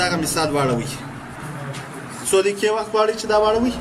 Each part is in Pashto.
دغه مثال واړوئ څو دقیقې وخت غواړئ چې دا واړوئ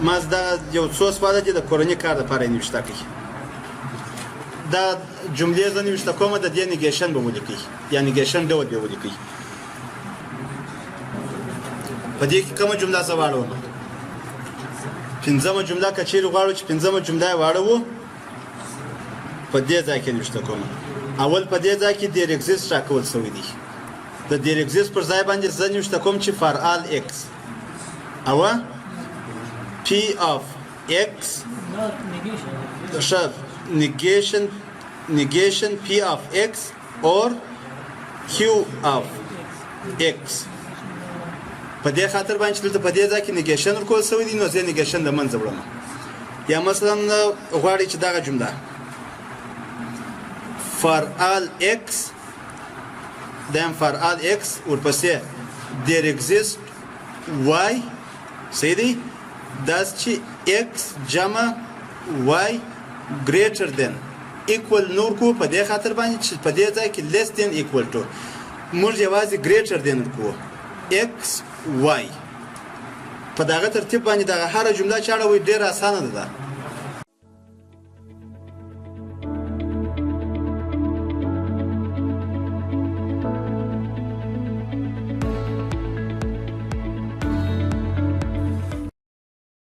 ما دا یو څو سواله دي د کورنۍ کار لپاره یې نوشته کړي دا جملې زه نوشته کومه د دې نیګیشن به ولیکئ یا نیګیشن ډول به ولیکئ په دې کې کومه جمله زه واړوم پنځمه جمله که چیرې غواړو چې پنځمه جمله یې واړوو په دې ځای کې نوشته کومه اول په دې ځای کې ډیر اگزیست راکول شوی دی د ډیر اگزیست پر ځای باندې زه نوشته کوم چې فار آل ایکس او P of X شاف negation P of X or Q of X په دې خاطر باندې دلته په دې ځای کې negation ورکول شوی دی نو زه negation د منځه وړم یا مثلا غواړي چې دغه جمله for all X then for all X ورپسې there exists Y صحیح دی داس چې x جمع y greater than equal نور کو په دې خاطر باندې چې په دې ځای کې less than equal to موږ یوازې greater than کو x y په دغه ترتیب باندې دغه هر جمله چاړه وي ډېر اسانه ده